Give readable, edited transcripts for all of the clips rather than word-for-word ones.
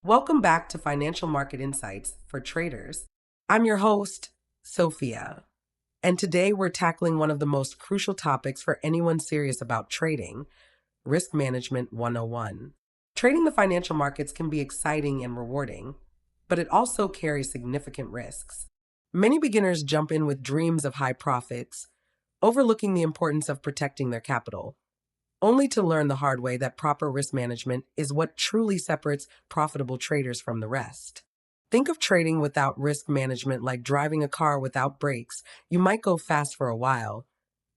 Welcome back to Financial Market Insights for Traders. I'm your host, Sophia, and today we're tackling one of the most crucial topics for anyone serious about trading: Risk Management 101. Trading the financial markets can be exciting and rewarding, but it also carries significant risks. Many beginners jump in with dreams of high profits, overlooking the importance of protecting their capital, only to learn the hard way that proper risk management is what truly separates profitable traders from the rest. Think of trading without risk management like driving a car without brakes. You might go fast for a while,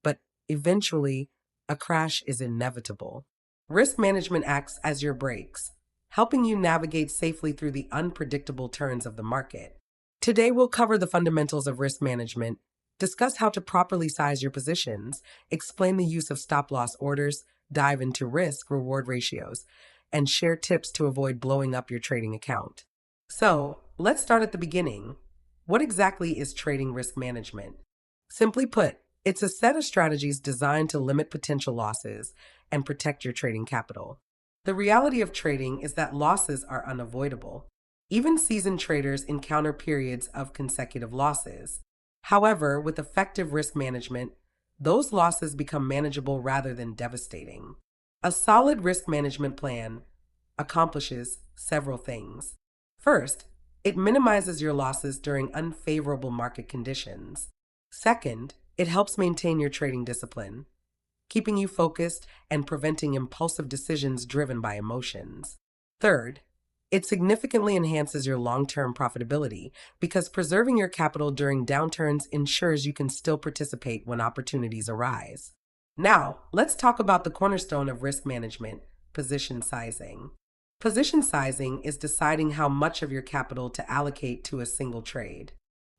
but eventually, a crash is inevitable. Risk management acts as your brakes, helping you navigate safely through the unpredictable turns of the market. Today, we'll cover the fundamentals of risk management, discuss how to properly size your positions, explain the use of stop loss orders, dive into risk reward ratios, and share tips to avoid blowing up your trading account. So, let's start at the beginning. What exactly is trading risk management? Simply put, it's a set of strategies designed to limit potential losses and protect your trading capital. The reality of trading is that losses are unavoidable. Even seasoned traders encounter periods of consecutive losses. However, with effective risk management, those losses become manageable rather than devastating. A solid risk management plan accomplishes several things. First, it minimizes your losses during unfavorable market conditions. Second, it helps maintain your trading discipline, keeping you focused and preventing impulsive decisions driven by emotions. Third, it significantly enhances your long-term profitability because preserving your capital during downturns ensures you can still participate when opportunities arise. Now, let's talk about the cornerstone of risk management: position sizing. Position sizing is deciding how much of your capital to allocate to a single trade.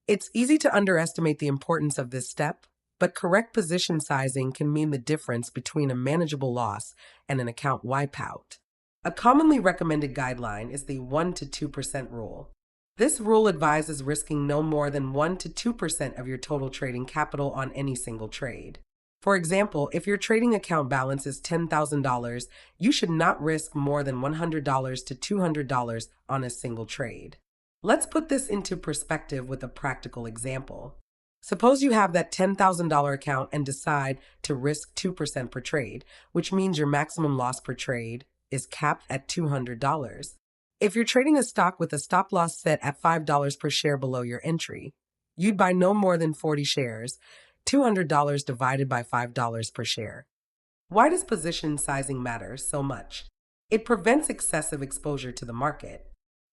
It's easy to underestimate the importance of this step, but correct position sizing can mean the difference between a manageable loss and an account wipeout. A commonly recommended guideline is the 1 to 2% rule. This rule advises risking no more than 1 to 2% of your total trading capital on any single trade. For example, if your trading account balance is $10,000, you should not risk more than $100 to $200 on a single trade. Let's put this into perspective with a practical example. Suppose you have that $10,000 account and decide to risk 2% per trade, which means your maximum loss per trade is capped at $200. If you're trading a stock with a stop loss set at $5 per share below your entry, you'd buy no more than 40 shares, $200 divided by $5 per share. Why does position sizing matter so much? It prevents excessive exposure to the market.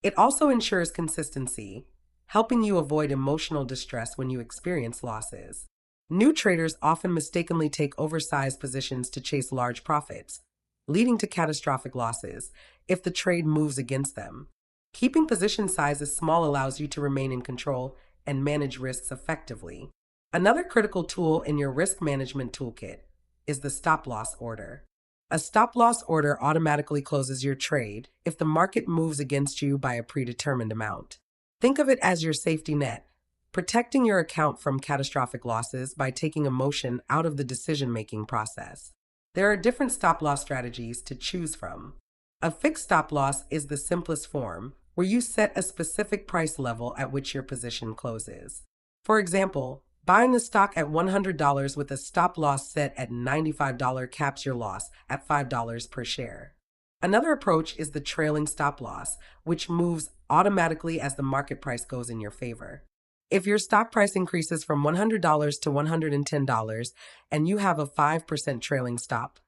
It also ensures consistency, helping you avoid emotional distress when you experience losses. New traders often mistakenly take oversized positions to chase large profits, leading to catastrophic losses if the trade moves against them. Keeping position sizes small allows you to remain in control and manage risks effectively. Another critical tool in your risk management toolkit is the stop loss order. A stop loss order automatically closes your trade if the market moves against you by a predetermined amount. Think of it as your safety net, protecting your account from catastrophic losses by taking emotion out of the decision-making process. There are different stop loss strategies to choose from. A fixed stop loss is the simplest form, where you set a specific price level at which your position closes. For example, buying a stock at $100 with a stop loss set at $95 caps your loss at $5 per share. Another approach is the trailing stop loss, which moves automatically as the market price goes in your favor. If your stock price increases from $100 to $110 and you have a 5% trailing stop,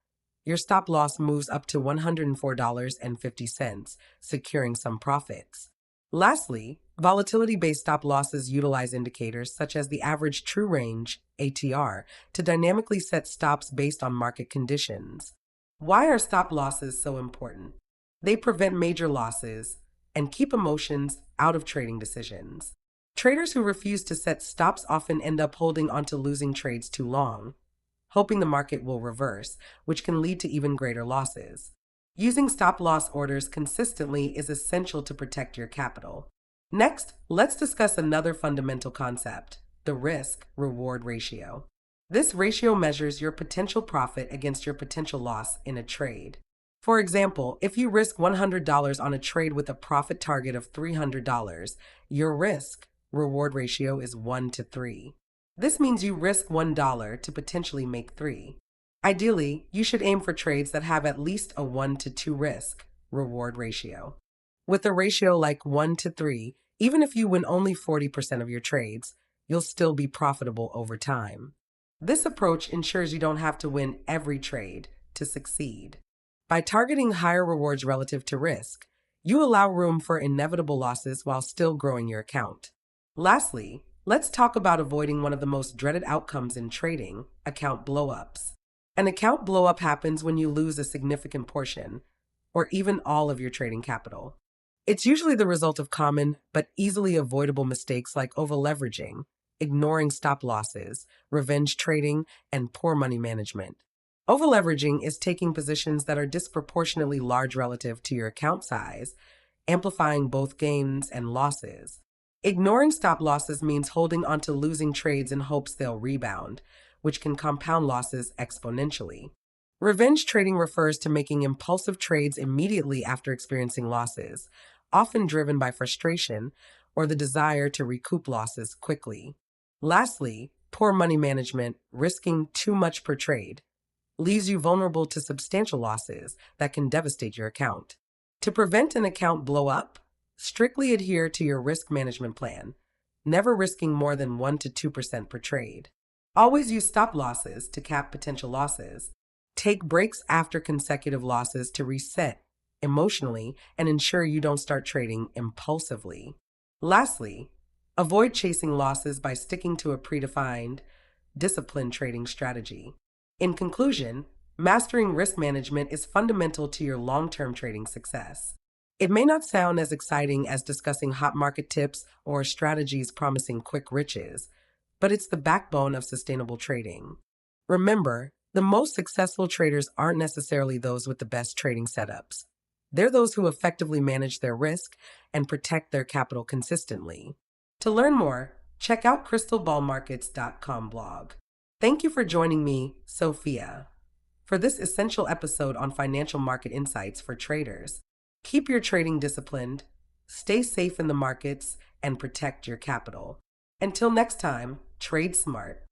your stop loss moves up to $104.50, securing some profits. Lastly, volatility-based stop losses utilize indicators such as the average true range, ATR, to dynamically set stops based on market conditions. Why are stop losses so important? They prevent major losses and keep emotions out of trading decisions. Traders who refuse to set stops often end up holding onto losing trades too long, hoping the market will reverse, which can lead to even greater losses. Using stop loss orders consistently is essential to protect your capital. Next, let's discuss another fundamental concept: the risk-reward ratio. This ratio measures your potential profit against your potential loss in a trade. For example, if you risk $100 on a trade with a profit target of $300, your risk reward ratio is 1 to 3. This means you risk $1 to potentially make 3. Ideally, you should aim for trades that have at least a 1 to 2 risk reward ratio. With a ratio like 1 to 3, even if you win only 40% of your trades, you'll still be profitable over time. This approach ensures you don't have to win every trade to succeed. By targeting higher rewards relative to risk, you allow room for inevitable losses while still growing your account. Lastly, let's talk about avoiding one of the most dreaded outcomes in trading, account blowups. An account blowup happens when you lose a significant portion, or even all of your trading capital. It's usually the result of common but easily avoidable mistakes like overleveraging, ignoring stop losses, revenge trading, and poor money management. Overleveraging is taking positions that are disproportionately large relative to your account size, amplifying both gains and losses. Ignoring stop losses means holding onto losing trades in hopes they'll rebound, which can compound losses exponentially. Revenge trading refers to making impulsive trades immediately after experiencing losses, often driven by frustration or the desire to recoup losses quickly. Lastly, poor money management, risking too much per trade, leaves you vulnerable to substantial losses that can devastate your account. To prevent an account blow up, strictly adhere to your risk management plan, never risking more than 1 to 2% per trade. Always use stop losses to cap potential losses. Take breaks after consecutive losses to reset emotionally and ensure you don't start trading impulsively. Lastly, avoid chasing losses by sticking to a predefined, disciplined trading strategy. In conclusion, mastering risk management is fundamental to your long-term trading success. It may not sound as exciting as discussing hot market tips or strategies promising quick riches, but it's the backbone of sustainable trading. Remember, the most successful traders aren't necessarily those with the best trading setups. They're those who effectively manage their risk and protect their capital consistently. To learn more, check out crystalballmarkets.com blog. Thank you for joining me, Sophia, for this essential episode on financial market insights for traders. Keep your trading disciplined, stay safe in the markets, and protect your capital. Until next time, trade smart.